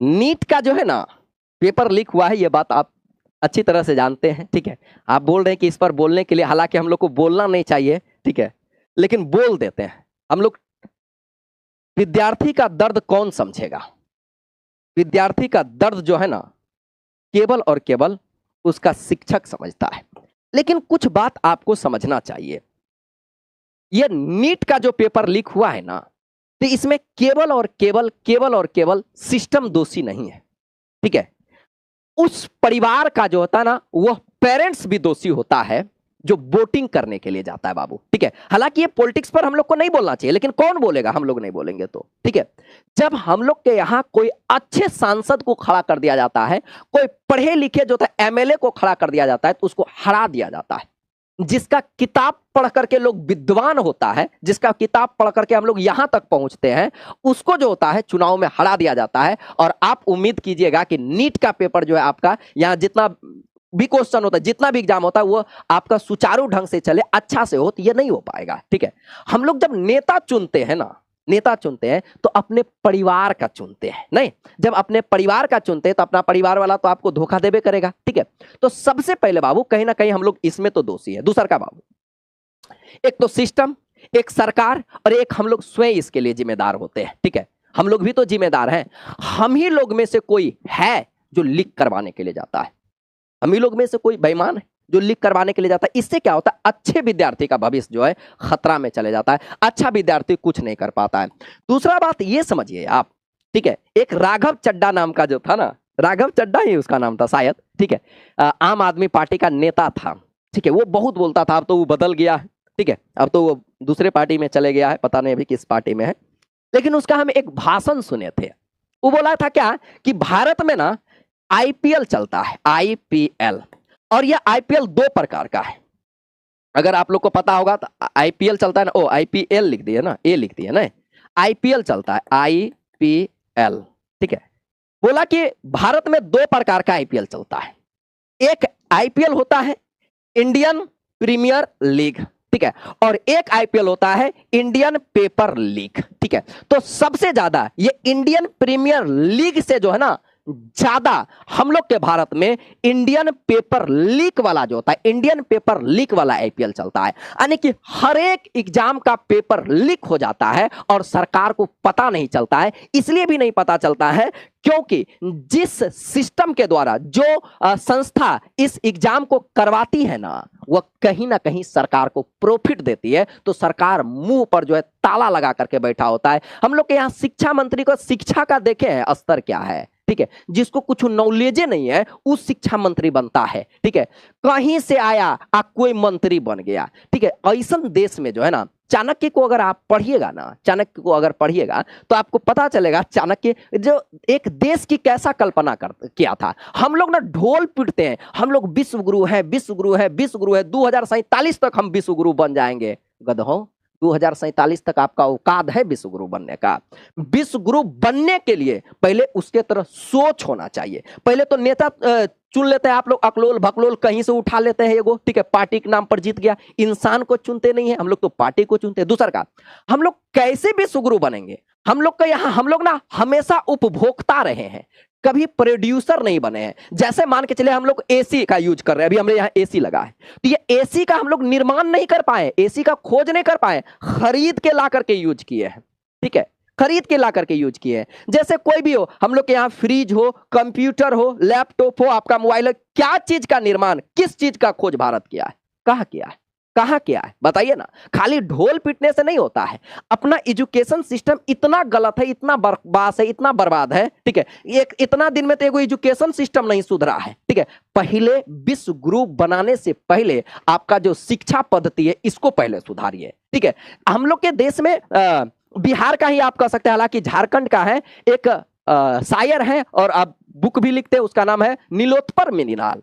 NEET का जो है ना पेपर लीक हुआ है, ये बात आप अच्छी तरह से जानते हैं, ठीक है। आप बोल रहे हैं कि इस पर बोलने के लिए, हालांकि हम लोग को बोलना नहीं चाहिए, ठीक है, लेकिन बोल देते हैं हम लोग। विद्यार्थी का दर्द कौन समझेगा? विद्यार्थी का दर्द जो है ना केवल और केवल उसका शिक्षक समझता है। लेकिन कुछ बात आपको समझना चाहिए, ये नीट का जो पेपर लीक हुआ है ना, तो इसमें केवल और केवल सिस्टम दोषी नहीं है, ठीक है। उस परिवार का जो होता है ना, वह पेरेंट्स भी दोषी होता है जो वोटिंग करने के लिए जाता है बाबू, ठीक है। हालांकि ये पॉलिटिक्स पर हम लोग को नहीं बोलना चाहिए, लेकिन कौन बोलेगा? हम लोग नहीं बोलेंगे तो, ठीक है। जब हम लोग के यहाँ कोई अच्छे सांसद को खड़ा कर दिया जाता है, कोई पढ़े लिखे जो था एमएलए को खड़ा कर दिया जाता है, तो उसको हरा दिया जाता है। जिसका किताब पढ़ करके लोग विद्वान होता है, जिसका किताब पढ़ करके हम लोग यहां तक पहुंचते हैं, उसको जो होता है चुनाव में हरा दिया जाता है। और आप उम्मीद कीजिएगा कि नीट का पेपर जो है आपका, यहां जितना भी क्वेश्चन होता है, जितना भी एग्जाम होता है, वो आपका सुचारू ढंग से चले, अच्छा से हो, तो ये नहीं हो पाएगा, ठीक है। हम लोग जब नेता चुनते हैं ना, नेता चुनते हैं तो अपने परिवार का चुनते हैं, नहीं। जब अपने परिवार का चुनते हैं तो अपना परिवार वाला तो आपको धोखा देबे करेगा, ठीक है। तो सबसे पहले बाबू कहीं ना कहीं हम लोग इसमें तो दोषी है। दूसरा का बाबू, एक तो सिस्टम, एक सरकार, और एक हम लोग स्वयं इसके लिए जिम्मेदार होते हैं, ठीक है। हम लोग भी तो जिम्मेदार हैं। हम ही लोग में से कोई है जो लीक करवाने के लिए जाता है, हम ही लोग में से कोई बेईमान है जो लीक करवाने के लिए जाता है। इससे क्या होता है? अच्छे विद्यार्थी का भविष्य जो है खतरा में चले जाता है, अच्छा विद्यार्थी कुछ नहीं कर पाता है। दूसरा बात ये समझिए आप, ठीक है, एक राघव चड्ढा नाम का जो था ना, राघव चड्ढा ही उसका नाम था शायद, ठीक है, आम आदमी पार्टी का नेता था, ठीक है। वो बहुत बोलता था, अब तो वो बदल गया है, ठीक है, अब तो वो दूसरे पार्टी में चले गया है, पता नहीं अभी किस पार्टी में है। लेकिन उसका हम एक भाषण सुने थे। वो बोला था क्या कि भारत में ना आईपीएल चलता है, आईपीएल, और यह आईपीएल दो प्रकार का है। अगर आप लोग को पता होगा तो आईपीएल चलता है ना, ओ आईपीएल लिख दिया ना, ए लिख दिया ना, आईपीएल चलता है, आईपीएल, ठीक है। बोला कि भारत में दो प्रकार का आईपीएल चलता है। एक आईपीएल होता है इंडियन प्रीमियर लीग, ठीक है, और एक आईपीएल होता है इंडियन पेपर लीग, ठीक है। तो सबसे ज्यादा ये इंडियन प्रीमियर लीग से जो है ना ज्यादा हम लोग के भारत में इंडियन पेपर लीक वाला जो होता है, इंडियन पेपर लीक वाला आईपीएल चलता है। यानी कि हर एक एग्जाम का पेपर लीक हो जाता है और सरकार को पता नहीं चलता है। इसलिए भी नहीं पता चलता है क्योंकि जिस सिस्टम के द्वारा जो संस्था इस एग्जाम को करवाती है ना, वह कहीं ना कहीं सरकार को प्रॉफिट देती है, तो सरकार मुंह पर जो है ताला लगा करके बैठा होता है। हम लोग के यहाँ शिक्षा मंत्री को शिक्षा का देखे हैं स्तर क्या है, ठीक है। जिसको कुछ नॉलेज नहीं है उस शिक्षा मंत्री बनता है, ठीक है। कहीं से आया कोई मंत्री बन गया, ठीक है। ऐसा देश में जो है ना, चाणक्य को अगर आप पढ़िएगा ना, चाणक्य को अगर पढ़िएगा तो आपको पता चलेगा चाणक्य जो एक देश की कैसा कल्पना किया था। हम लोग ना ढोल पीटते हैं, हम लोग विश्व गुरु हैं, विश्व गुरु है, विश्व गुरु है, 2047 तक हम विश्व गुरु बन जाएंगे। गधों, 2047 तक आपका औकात है विश्व गुरु बनने का। विश्व गुरु बनने के लिए पहले उसके तरफ सोच होना चाहिए। पहले तो नेता चुन लेते हैं आप लोग, अकलोल भकलोल कहीं से उठा लेते हैं एगो, ठीक है, पार्टी के नाम पर जीत गया। इंसान को चुनते नहीं है हम लोग, तो पार्टी को चुनते हैं। दूसरा का, हम लोग कैसे विश्व गुरु बनेंगे? हम लोग का यहाँ हम लोग ना हमेशा उपभोक्ता रहे हैं, कभी प्रोड्यूसर नहीं बने हैं। जैसे मान के चले हम लोग एसी का यूज कर रहे हैं, अभी हमारे यहाँ एसी लगा है, तो ये एसी का हम लोग निर्माण नहीं कर पाए, एसी का खोज नहीं कर पाए, खरीद के ला करके यूज किए हैं, ठीक है, खरीद के ला करके यूज किए हैं। जैसे कोई भी हो, हम लोग के यहाँ फ्रिज हो, कंप्यूटर हो, लैपटॉप हो, आपका मोबाइल हो, क्या चीज का निर्माण, किस चीज का खोज भारत किया है? कहाँ किया है? कहाँ किया है? बताइए ना। खाली ढोल पीटने से नहीं होता है। अपना एजुकेशन सिस्टम इतना गलत है, इतना बर्बाद है, इतना बर्बाद है, ठीक है। एक इतना दिन में तो एगो एजुकेशन सिस्टम नहीं सुधरा है, ठीक है। पहले विश्व गुरु बनाने से पहले आपका जो शिक्षा पद्धति है इसको पहले सुधारिए, ठीक है। हम लोग के देश में बिहार का ही आप कह सकते हैं, हालांकि झारखंड का है, एक शायर है और आप बुक भी लिखते हैं, उसका नाम है नीलोत्पल मिनिलाल।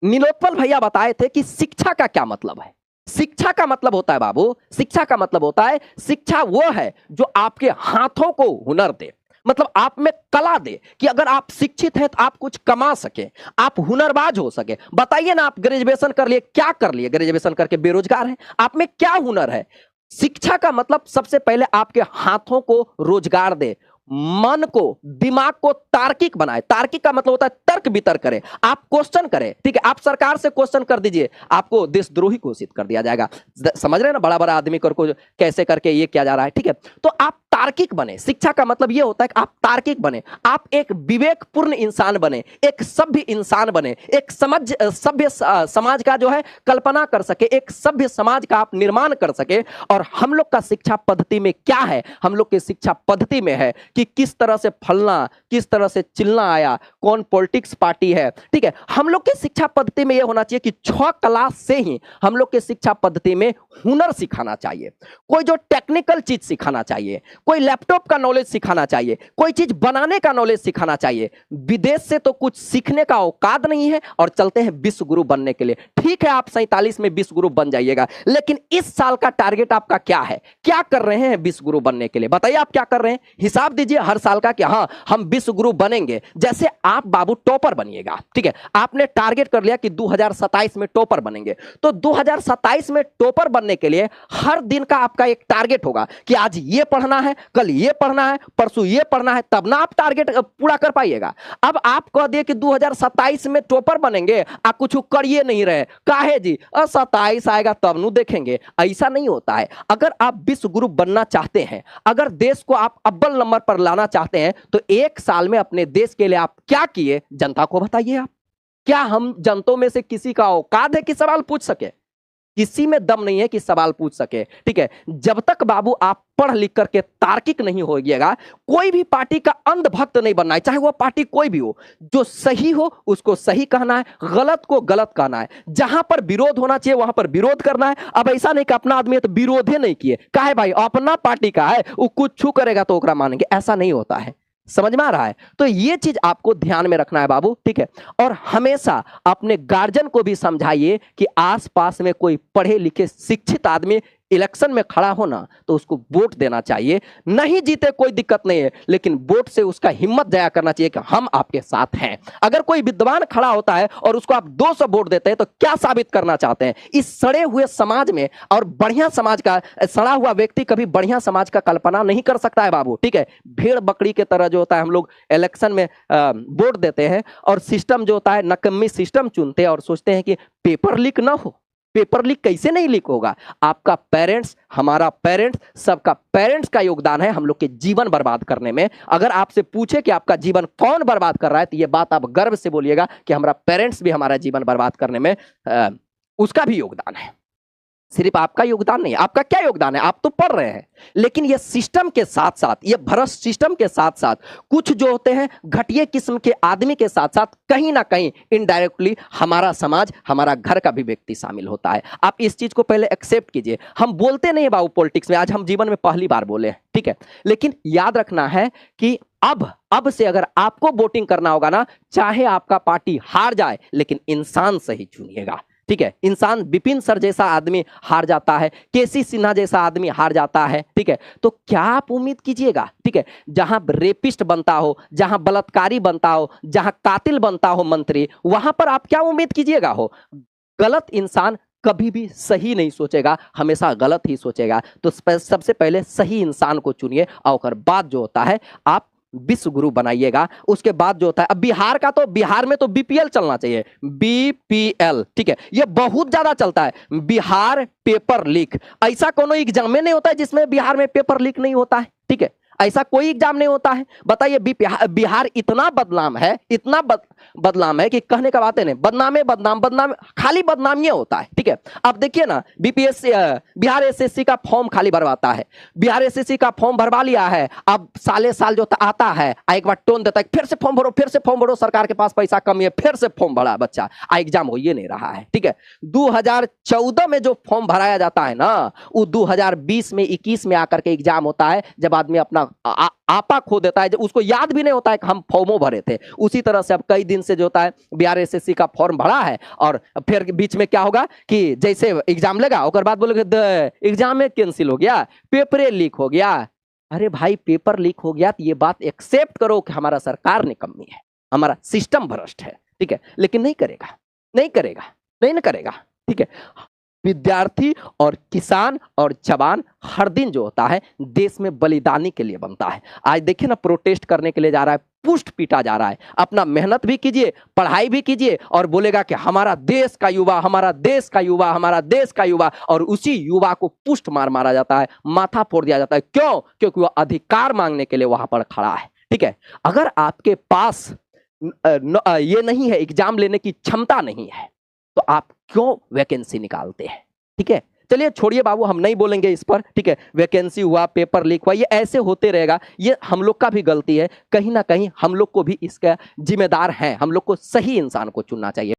नीलोत्पल भैया बताए थे कि शिक्षा का क्या मतलब है। शिक्षा का मतलब होता है बाबू, शिक्षा का मतलब होता है, शिक्षा वो है जो आपके हाथों को हुनर दे, मतलब आप में कला दे कि अगर आप शिक्षित हैं तो आप कुछ कमा सके, आप हुनरबाज हो सके। बताइए ना, आप ग्रेजुएशन कर लिए, क्या कर लिए? ग्रेजुएशन करके बेरोजगार हैं, आप में क्या हुनर है? शिक्षा का मतलब सबसे पहले आपके हाथों को रोजगार दे, मन को, दिमाग को तार्किक बनाए। तार्किक का मतलब होता है तर्क वितर्क करे, आप क्वेश्चन करें, ठीक है। आप सरकार से क्वेश्चन कर दीजिए, आपको देशद्रोही घोषित कर दिया जाएगा। समझ रहे हैं ना, बड़ा बड़ा आदमी को कैसे करके ये किया जा रहा है, ठीक है। तो आप तार्किक बने। शिक्षा का मतलब ये होता है कि आप तार्किक बने, आप एक विवेकपूर्ण इंसान बने, एक सभ्य इंसान बने, एक सभ्य समाज का जो है कल्पना कर सके, एक सभ्य समाज का आप निर्माण कर सके। और हम लोग का शिक्षा पद्धति में क्या है? हम लोग की शिक्षा पद्धति में है कि किस तरह से फलना, किस तरह से चिलना आया, कौन पॉलिटिक्स पार्टी है, ठीक है। हम लोग के शिक्षा पद्धति में यह होना चाहिए कि 6 क्लास से ही हम लोग के शिक्षा पद्धति में हुनर सिखाना चाहिए, कोई जो टेक्निकल चीज सिखाना चाहिए, कोई लैपटॉप का नॉलेज सिखाना चाहिए, कोई चीज बनाने का नॉलेज सिखाना चाहिए। विदेश से तो कुछ सीखने का औकात नहीं है और चलते हैं विश्व गुरु बनने के लिए। ठीक है, आप 47 में विश्व गुरु बन जाइएगा, लेकिन इस साल का टारगेट आपका क्या है? क्या कर रहे हैं विश्व गुरु बनने के लिए? बताइए आप क्या कर रहे हैं? हिसाब दीजिए हर साल का कि हाँ हम विश्व गुरु बनेंगे। जैसे आप बाबू टॉपर बनिएगा, ठीक है, आपने टारगेट कर लिया कि 2027 में टॉपर बनेंगे, तो 2027 में टॉपर बनने के लिए हर दिन का आपका एक टारगेट होगा कि आज ये पढ़ना है, कल ये पढ़ना है, परसों ये पढ़ना है, तब ना आप टारगेट पूरा कर पाइएगा। अब आप कह दिए कि 2027 में टॉपर बनेंगे, आप कुछ करिए नहीं रहे, काहे जी 27 आएगा तब नु देखेंगे। ऐसा नहीं होता है। अगर आप विश्व गुरु बनना चाहते हैं, अगर देश को आप अव्वल नंबर पर लाना चाहते हैं, तो एक साल में अपने देश के लिए आप क्या किए जनता को बताइए। आप क्या हम जनता में से किसी का औकात है कि सवाल पूछ सके? किसी में दम नहीं है कि सवाल पूछ सके, ठीक है। जब तक बाबू आप पढ़ लिख करके तार्किक नहीं होइएगा, कोई भी पार्टी का अंधभक्त नहीं बनना है, चाहे वो पार्टी कोई भी हो। जो सही हो उसको सही कहना है, गलत को गलत कहना है। जहां पर विरोध होना चाहिए वहां पर विरोध करना है। अब ऐसा नहीं कि अपना आदमी है तो विरोध ही नहीं किए, काहे भाई अपना पार्टी का है, वो कुछ छू करेगा तो ओकरा मानेंगे, ऐसा नहीं होता है। समझ में आ रहा है? तो ये चीज आपको ध्यान में रखना है बाबू, ठीक है। और हमेशा अपने गार्जियन को भी समझाइए कि आसपास में कोई पढ़े लिखे शिक्षित आदमी इलेक्शन में खड़ा होना तो उसको वोट देना चाहिए। नहीं जीते कोई दिक्कत नहीं है, लेकिन वोट से उसका हिम्मत जाया करना चाहिए कि हम आपके साथ हैं। अगर कोई विद्वान खड़ा होता है और उसको आप 200 वोट देते हैं तो क्या साबित करना चाहते हैं? इस सड़े हुए समाज में और बढ़िया समाज का सड़ा हुआ व्यक्ति कभी बढ़िया समाज का कल्पना नहीं कर सकता है बाबू, ठीक है। भेड़ बकरी के तरह जो होता है हम लोग इलेक्शन में वोट देते हैं और सिस्टम जो होता है नकम्मी सिस्टम चुनते हैं और सोचते हैं कि पेपर लीक ना हो। पेपर लीक कैसे नहीं लीक होगा? आपका पेरेंट्स, हमारा पेरेंट्स, सबका पेरेंट्स का योगदान है हम लोग के जीवन बर्बाद करने में। अगर आपसे पूछे कि आपका जीवन कौन बर्बाद कर रहा है, तो ये बात आप गर्व से बोलिएगा कि हमारा पेरेंट्स भी हमारा जीवन बर्बाद करने में उसका भी योगदान है। सिर्फ आपका योगदान नहीं, आपका क्या योगदान है? आप तो पढ़ रहे हैं, लेकिन ये सिस्टम के साथ साथ, ये भ्रष्ट सिस्टम के साथ साथ कुछ जो होते हैं घटिया किस्म के आदमी के साथ साथ कहीं ना कहीं इनडायरेक्टली हमारा समाज, हमारा घर का भी व्यक्ति शामिल होता है। आप इस चीज को पहले एक्सेप्ट कीजिए। हम बोलते नहीं बाबू पॉलिटिक्स में, आज हम जीवन में पहली बार बोले, ठीक है। लेकिन याद रखना है कि अब से अगर आपको वोटिंग करना होगा ना, चाहे आपका पार्टी हार जाए, लेकिन इंसान सही चुनिएगा, ठीक है। इंसान विपिन सर जैसा आदमी हार जाता है, केसी सिन्हा जैसा आदमी हार जाता है, ठीक है। तो क्या आप उम्मीद कीजिएगा, ठीक है। जहां रेपिस्ट बनता हो, जहां बलात्कारी बनता हो, जहां कातिल बनता हो मंत्री, वहां पर आप क्या उम्मीद कीजिएगा हो? गलत इंसान कभी भी सही नहीं सोचेगा, हमेशा गलत ही सोचेगा। तो सबसे पहले सही इंसान को चुनिए और बाद जो होता है आप विश्व गुरु बनाइएगा। उसके बाद जो होता है, अब बिहार का तो, बिहार में तो बीपीएल चलना चाहिए, बीपीएल, ठीक है। ये बहुत ज्यादा चलता है, बिहार पेपर लीक। ऐसा कोनो एग्जाम में नहीं होता है जिसमें बिहार में पेपर लीक नहीं होता है, ठीक है। ऐसा कोई एग्जाम नहीं होता है। बताइए बिहार इतना बदनाम है, इतना बदनाम है कि कहने का बात है नहीं। बदनाम बदनाम खाली बदनाम ये होता है, ठीक है। अब देखिए ना, बीपीएससी बिहार एसएससी का फॉर्म खाली भरवाता है, बिहार एसएससी का फॉर्म भरवा लिया है, अब साले साल जो आता है एक बार टोन देता है, फिर से फॉर्म भरो, फिर से फॉर्म भरो, सरकार के पास पैसा कम है, फिर से फॉर्म भरा बच्चा, एग्जाम हो ये नहीं रहा है, ठीक है। 2014 में जो फॉर्म भराया जाता है ना, वो 2020 में 21 में आकर के एग्जाम होता है, जब आदमी अपना आपा खो देता है, जब उसको याद भी नहीं होता है कि हम फॉर्मों भरे थे। उसी तरह से अब कई दिन से जो होता है बिहार एसएससी का फॉर्म भरा है और फिर बीच में क्या होगा कि जैसे एग्जाम लगा और बाद बोलोगे एग्जाम में कैंसिल हो गया, पेपर लीक हो गया। अरे भाई पेपर लीक हो गया तो ये बात एक्सेप्ट करो कि हमारा सरकार निकम्मी है, हमारा सिस्टम भ्रष्ट है, ठीक है। लेकिन नहीं करेगा, नहीं करेगा, नहीं ना करेगा, ठीक है। विद्यार्थी और किसान और जवान हर दिन जो होता है देश में बलिदानी के लिए बनता है। आज देखिए ना, प्रोटेस्ट करने के लिए जा रहा है पुष्ट पीटा जा रहा है। अपना मेहनत भी कीजिए, पढ़ाई भी कीजिए और बोलेगा कि हमारा देश का युवा, हमारा देश का युवा, हमारा देश का युवा, और उसी युवा को पुष्ट मार मारा जाता है, माथा फोड़ दिया जाता है। क्यों? क्योंकि वो अधिकार मांगने के लिए वहां पर खड़ा है। ठीक है, अगर आपके पास ये नहीं है, एग्जाम लेने की क्षमता नहीं है, तो आप क्यों वैकेंसी निकालते हैं? ठीक है, चलिए छोड़िए बाबू, हम नहीं बोलेंगे इस पर। ठीक है, वैकेंसी हुआ, पेपर लीक हुआ, ये ऐसे होते रहेगा। ये हम लोग का भी गलती है, कहीं ना कहीं हम लोग को भी इसका जिम्मेदार है। हम लोग को सही इंसान को चुनना चाहिए।